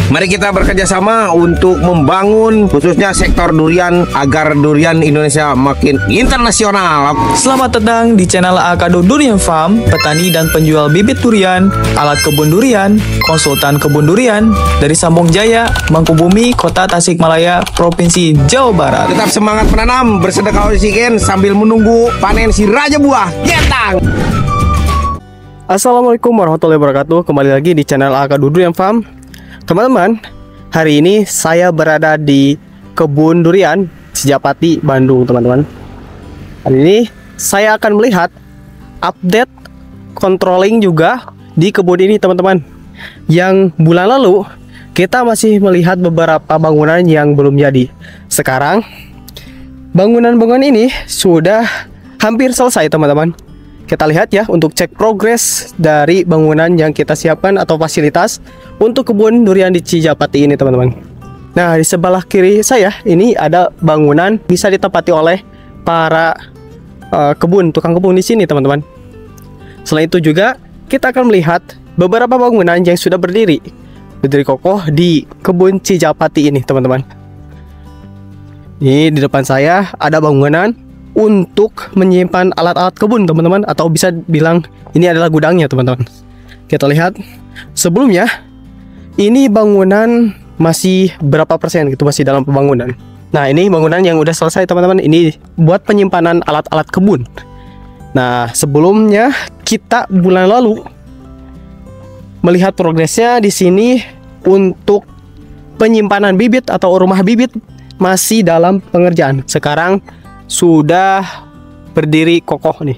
Mari kita bekerja sama untuk membangun khususnya sektor durian agar durian Indonesia makin internasional. Selamat datang di channel Akado Durian Farm, petani dan penjual bibit durian, alat kebun durian, konsultan kebun durian dari Sambong Jaya, Mangkubumi, Kota Tasikmalaya, Provinsi Jawa Barat. Tetap semangat menanam, bersedekah oksigen sambil menunggu panen si raja buah. Getang. Assalamualaikum warahmatullahi wabarakatuh. Kembali lagi di channel Akado Durian Farm. Teman-teman, hari ini saya berada di kebun durian Cijapati, Bandung, teman-teman. Hari ini saya akan melihat update controlling juga di kebun ini, teman-teman. Yang bulan lalu kita masih melihat beberapa bangunan yang belum jadi. Sekarang bangunan-bangunan ini sudah hampir selesai, teman-teman. Kita lihat ya untuk cek progres dari bangunan yang kita siapkan atau fasilitas untuk kebun durian di Cijapati ini, teman-teman. Nah, di sebelah kiri saya ini ada bangunan bisa ditempati oleh para tukang kebun di sini, teman-teman. Selain itu juga kita akan melihat beberapa bangunan yang sudah berdiri kokoh di kebun Cijapati ini, teman-teman. Ini di depan saya ada bangunan untuk menyimpan alat-alat kebun, teman-teman, atau bisa bilang ini adalah gudangnya, teman-teman. Kita lihat sebelumnya ini bangunan masih berapa persen gitu, masih dalam pembangunan. Nah, ini bangunan yang udah selesai, teman-teman. Ini buat penyimpanan alat-alat kebun. Nah, sebelumnya kita bulan lalu melihat progresnya di sini untuk penyimpanan bibit atau rumah bibit masih dalam pengerjaan. Sekarang sudah berdiri kokoh nih.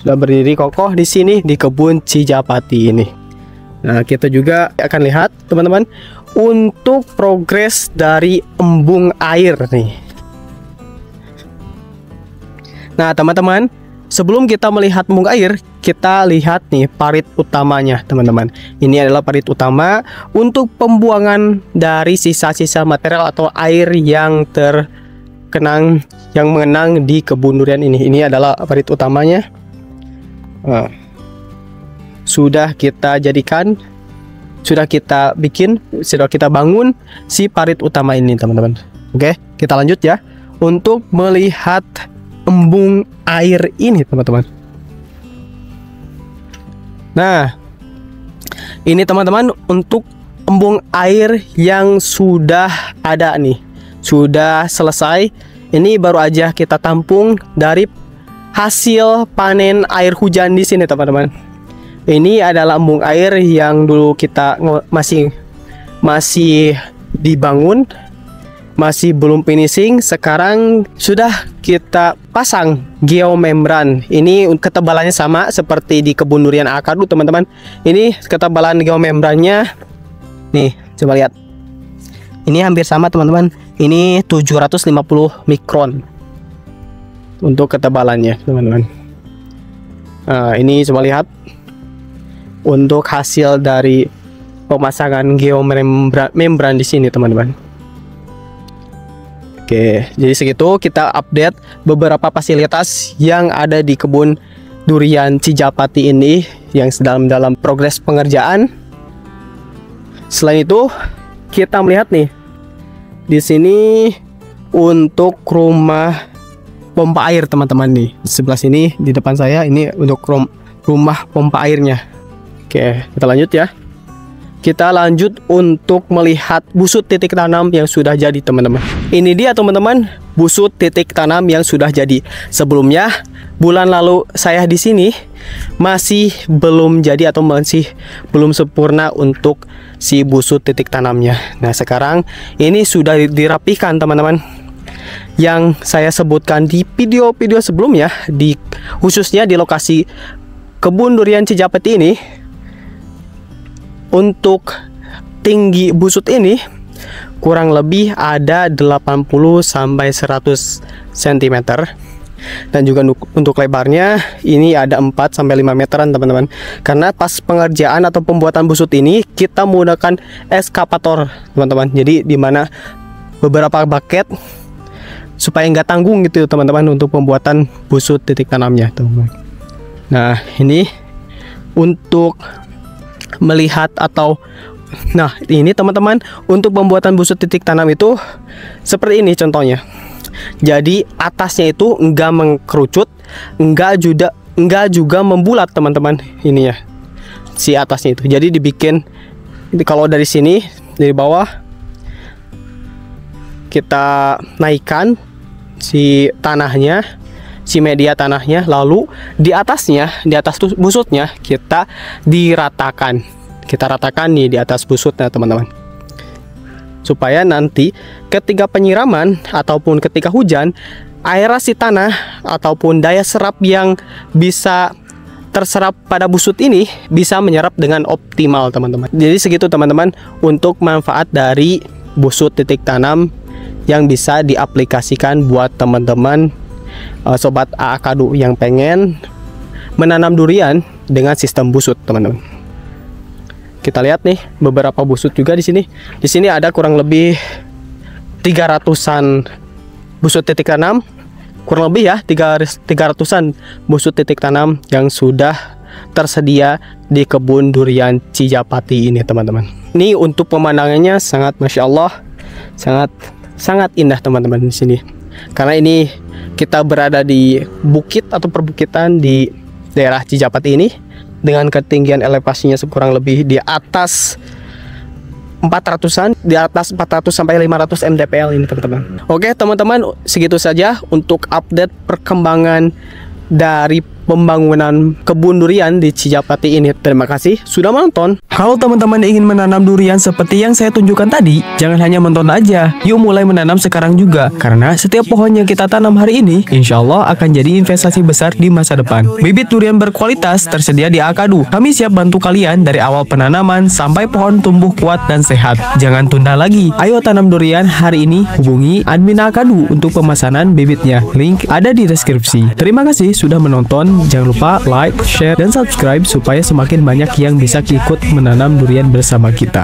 Sudah berdiri kokoh di sini di kebun Cijapati ini. Nah, kita juga akan lihat, teman-teman, untuk progres dari embung air nih. Nah, teman-teman, sebelum kita melihat embung air, kita lihat nih parit utamanya, teman-teman. Ini adalah parit utama untuk pembuangan dari sisa-sisa material atau air yang yang mengenang di kebun durian ini. Ini adalah parit utamanya. Sudah kita jadikan, sudah kita bikin, sudah kita bangun si parit utama ini, teman-teman. Oke, kita lanjut ya untuk melihat embung air ini, teman-teman. Nah, ini teman-teman untuk embung air yang sudah ada nih. Sudah selesai. Ini baru aja kita tampung dari hasil panen air hujan di sini, teman-teman. Ini adalah embung air yang dulu kita masih dibangun, masih belum finishing. Sekarang sudah kita pasang geomembran. Ini ketebalannya sama seperti di kebun durian Akado, teman-teman. Ini ketebalan geomembrannya. Nih, coba lihat. Ini hampir sama, teman-teman. Ini 750 mikron untuk ketebalannya, teman-teman. Nah, ini coba lihat untuk hasil dari pemasangan geomembran di sini, teman-teman. Oke, jadi segitu kita update beberapa fasilitas yang ada di kebun durian Cijapati ini yang sedang dalam progres pengerjaan. Selain itu, kita melihat nih di sini untuk rumah pompa air, teman-teman. Nih di sebelah sini di depan saya ini untuk rumah pompa airnya. Oke, kita lanjut ya. Kita lanjut untuk melihat busut titik tanam yang sudah jadi, teman-teman. Ini dia, teman-teman, busut titik tanam yang sudah jadi. Sebelumnya bulan lalu saya di sini masih belum jadi atau masih belum sempurna untuk si busut titik tanamnya. Nah, sekarang ini sudah dirapikan, teman-teman. Yang saya sebutkan di video-video sebelumnya, khususnya di lokasi kebun durian Cijapati ini, untuk tinggi busut ini kurang lebih ada 80 sampai 100 cm. Dan juga untuk lebarnya ini ada 4 sampai 5 meteran, teman-teman. Karena pas pengerjaan atau pembuatan busut ini kita menggunakan eskavator, teman-teman. Jadi dimana beberapa bucket supaya nggak tanggung gitu, teman-teman, untuk pembuatan busut titik tanamnya, teman-teman. Nah, ini untuk melihat atau Nah, ini teman-teman, untuk pembuatan busur titik tanam itu seperti ini contohnya. Jadi atasnya itu enggak mengkerucut, enggak juga membulat teman-teman, ini ya si atasnya itu. Jadi dibikin, kalau dari sini dari bawah kita naikkan si tanahnya, si media tanahnya, lalu di atasnya, di atas busutnya kita diratakan. Kita ratakan nih di atas busutnya teman-teman, supaya nanti ketika penyiraman ataupun ketika hujan, aerasi tanah ataupun daya serap yang bisa terserap pada busut ini bisa menyerap dengan optimal teman-teman. Jadi segitu teman-teman untuk manfaat dari busut titik tanam yang bisa diaplikasikan buat teman-teman sobat Aakadu yang pengen menanam durian dengan sistem busut teman-teman. Kita lihat nih beberapa busut juga di sini. Di sini ada kurang lebih 300-an busut titik tanam, kurang lebih ya 300-an busut titik tanam yang sudah tersedia di kebun durian Cijapati ini teman-teman. Ini untuk pemandangannya sangat masya Allah, sangat indah teman-teman di sini. Karena ini kita berada di bukit atau perbukitan di daerah Cijapati ini dengan ketinggian elevasinya kurang lebih di atas 400-an, di atas 400 sampai 500 mdpl ini teman-teman. Oke teman-teman, segitu saja untuk update perkembangan dari pembangunan kebun durian di Cijapati ini. Terima kasih sudah menonton. Kalau teman-teman ingin menanam durian seperti yang saya tunjukkan tadi, jangan hanya menonton aja. Yuk mulai menanam sekarang juga. Karena setiap pohon yang kita tanam hari ini, insya Allah akan jadi investasi besar di masa depan. Bibit durian berkualitas tersedia di Aakadu. Kami siap bantu kalian dari awal penanaman sampai pohon tumbuh kuat dan sehat. Jangan tunda lagi. Ayo tanam durian hari ini. Hubungi admin Aakadu untuk pemesanan bibitnya. Link ada di deskripsi. Terima kasih sudah menonton. Jangan lupa like, share, dan subscribe supaya semakin banyak yang bisa ikut menanam durian bersama kita.